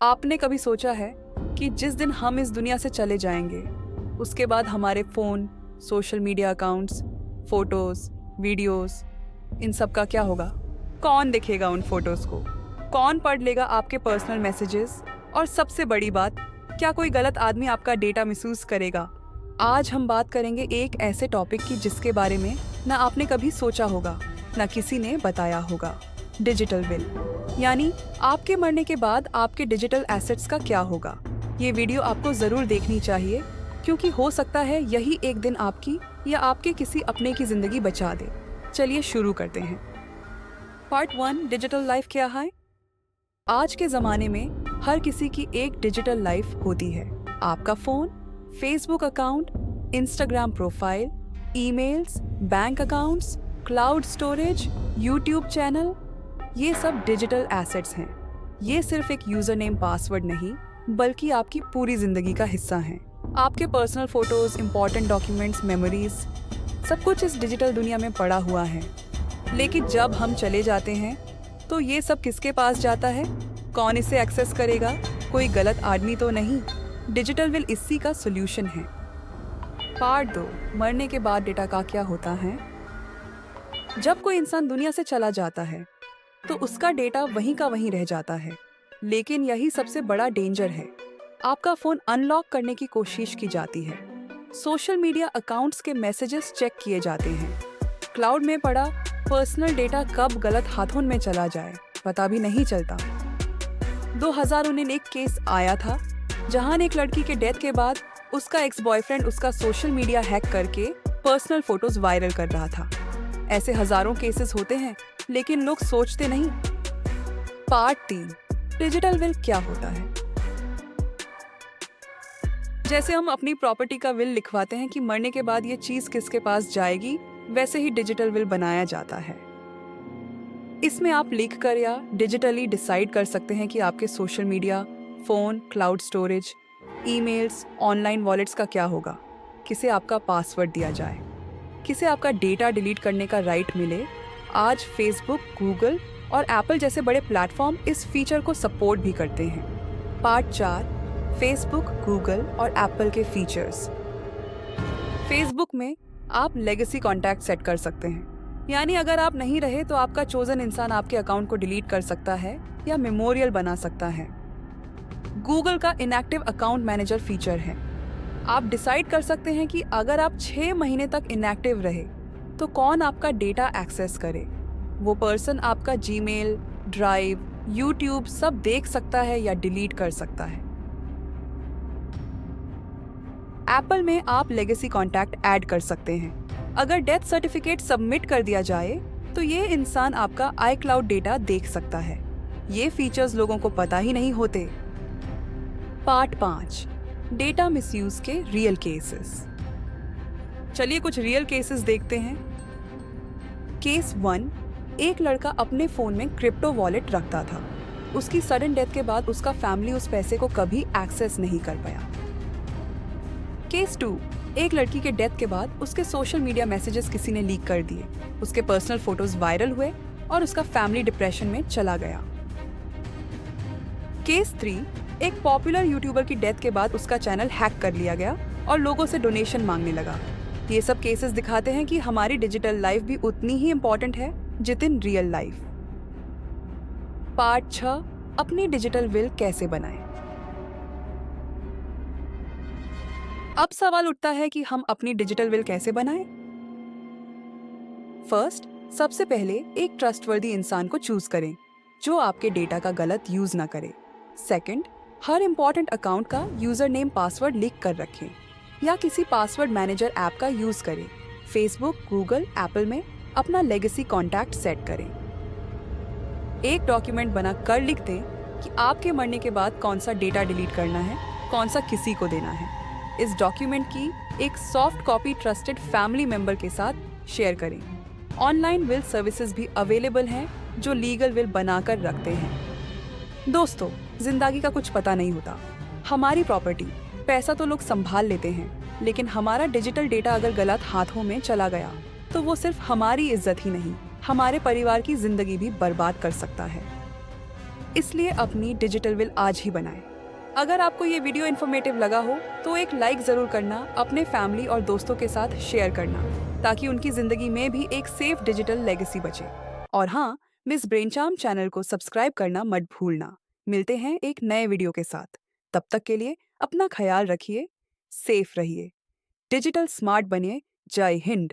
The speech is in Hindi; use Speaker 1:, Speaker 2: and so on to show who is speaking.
Speaker 1: आपने कभी सोचा है कि जिस दिन हम इस दुनिया से चले जाएंगे उसके बाद हमारे phone, social media accounts, photos, videos, इन सब का क्या होगा? कौन देखेगा उन फोटोज़ को? कौन पढ़ लेगा आपके पर्सनल मैसेजेस? और सबसे बड़ी बात, क्या कोई गलत आदमी आपका डेटा मिसयूज़ करेगा? आज हम बात करेंगे एक ऐसे टॉपिक की जिसके बारे में ना आपने कभी सोचा होगा, ना किसी ने बताया होगा। डिजिटल विल, यानी आपके मरने के बाद आपके डिजिटल एसेट्स का क्या होगा। ये वीडियो आपको ज़रूर देखनी चाहिए, क्योंकि हो सकता है यही एक दिन आपकी या आपके किसी अपने की ज़िंदगी बचा दे। चलिए शुरू करते हैं। पार्ट 1, डिजिटल लाइफ क्या है? आज के ज़माने में हर किसी की एक डिजिटल लाइफ होती है। आपका phone, Facebook account, Instagram profile, emails, bank accounts, cloud storage, YouTube channel, ये सब डिजिटल एसेट्स हैं। ये सिर्फ एक यूज़र नेम पासवर्ड नहीं, बल्कि आपकी पूरी ज़िंदगी का हिस्सा हैं। आपके personal photos, important documents, memories, सब कुछ इस डिजिटल दुनिया में पड़ा हुआ है। लेकिन जब हम चले जाते हैं तो ये सब किसके पास जाता है? कौन इसे एक्सेस करेगा? कोई गलत आदमी तो नहीं। डिजिटल विल इसी का सोल्यूशन है। पार्ट 2, मरने के बाद डेटा का क्या होता है? जब कोई इंसान दुनिया से चला जाता है तो उसका डेटा वहीं का वहीं रह जाता है। लेकिन यही सबसे बड़ा डेंजर है। आपका फ़ोन अनलॉक करने की कोशिश की जाती है। सोशल मीडिया अकाउंट्स के मैसेजेस चेक किए जाते हैं। क्लाउड में पड़ा पर्सनल डेटा कब गलत हाथों में चला जाए पता भी नहीं चलता। 2019 एक केस आया था जहां एक लड़की के डेथ के बाद उसका एक्स बॉयफ्रेंड उसका सोशल मीडिया हैक करके पर्सनल फोटोज वायरल कर रहा था। ऐसे हजारों केसेस होते हैं, लेकिन लोग सोचते नहीं। पार्ट 3, डिजिटल विल क्या होता है? जैसे हम अपनी प्रॉपर्टी का विल लिखवाते हैं कि मरने के बाद ये चीज किसके पास जाएगी, वैसे ही डिजिटल विल बनाया जाता है। इसमें आप लिखकर या डिजिटली डिसाइड कर सकते हैं कि आपके social media, phone, cloud storage, emails, online wallets का क्या होगा, किसे आपका पासवर्ड दिया जाए, किसे आपका डेटा डिलीट करने का राइट मिले। आज फेसबुक, गूगल और एप्पल जैसे बड़े प्लेटफॉर्म इस फीचर को सपोर्ट भी करते हैं। पार्ट 4, फेसबुक, गूगल और एप्पल के फीचर्स। फेसबुक में आप लेगेसी कॉन्टैक्ट सेट कर सकते हैं, यानी अगर आप नहीं रहे तो आपका चोजन इंसान आपके अकाउंट को डिलीट कर सकता है या मेमोरियल बना सकता है। गूगल का इनएक्टिव अकाउंट मैनेजर फीचर है। आप डिसाइड कर सकते हैं कि अगर आप 6 महीने तक इनएक्टिव रहे तो कौन आपका डेटा एक्सेस करे। वो पर्सन आपका जीमेल, ड्राइव, यूट्यूब सब देख सकता है या डिलीट कर सकता है। एप्पल में आप लेगेसी कॉन्टैक्ट ऐड कर सकते हैं। अगर डेथ सर्टिफिकेट सबमिट कर दिया जाए तो ये इंसान आपका iCloud डेटा देख सकता है। ये फीचर्स लोगों को पता ही नहीं होते। पार्ट 5, डेटा मिसयूज के रियल केसेस। चलिए कुछ रियल केसेस देखते हैं। केस 1, एक लड़का अपने फोन में क्रिप्टो वॉलेट रखता था। उसकी सडन डेथ के बाद उसका फैमिली उस पैसे को कभी एक्सेस नहीं कर पाया। केस 2, एक लड़की के डेथ के बाद उसके सोशल मीडिया मैसेजेस किसी ने लीक कर दिए। उसके पर्सनल फोटोज वायरल हुए और उसका फैमिली डिप्रेशन में चला गया। केस 3, एक पॉपुलर यूट्यूबर की डेथ के बाद उसका चैनल हैक कर लिया गया और लोगों से डोनेशन मांगने लगा। ये सब केसेस दिखाते हैं कि हमारी डिजिटल लाइफ भी उतनी ही इम्पोर्टेंट है जितनी रियल लाइफ। पार्ट 6, अपनी डिजिटल विल कैसे बनाएं? अब सवाल उठता है कि हम अपनी डिजिटल विल कैसे बनाएं? फर्स्ट, सबसे पहले एक ट्रस्टवर्दी इंसान को चूज करें जो आपके डेटा का गलत यूज ना करे। सेकंड, हर इंपॉर्टेंट अकाउंट का यूजर नेम पासवर्ड लिख कर रखें या किसी पासवर्ड मैनेजर ऐप का यूज करें। फेसबुक, गूगल, एप्पल में अपना लेगेसी कॉन्टैक्ट सेट करें। एक डॉक्यूमेंट बना कर लिख दें कि आपके मरने के बाद कौन सा डेटा डिलीट करना है, कौन सा किसी को देना है। इस डॉक्यूमेंट की एक soft copy trusted family member के साथ शेयर करें। ऑनलाइन विल सर्विसेज भी अवेलेबल हैं जो लीगल विल बनाकर रखते हैं। दोस्तों, जिंदगी का कुछ पता नहीं होता। हमारी प्रॉपर्टी, पैसा तो लोग संभाल लेते हैं, लेकिन हमारा डिजिटल डेटा अगर गलत हाथों में चला गया तो वो सिर्फ हमारी इज्जत ही नहीं, हमारे परिवार की जिंदगी भी बर्बाद कर सकता है। इसलिए अपनी डिजिटल विल आज ही बनाएं। अगर आपको ये वीडियो इन्फॉर्मेटिव लगा हो तो एक लाइक ज़रूर करना, अपने फैमिली और दोस्तों के साथ शेयर करना, ताकि उनकी ज़िंदगी में भी एक सेफ डिजिटल लेगेसी बचे। और हाँ, मिस ब्रेनचार्म चैनल को सब्सक्राइब करना मत भूलना। मिलते हैं एक नए वीडियो के साथ। तब तक के लिए अपना ख्याल रखिए, सेफ रहिए, डिजिटल स्मार्ट बनिए। जय हिंद।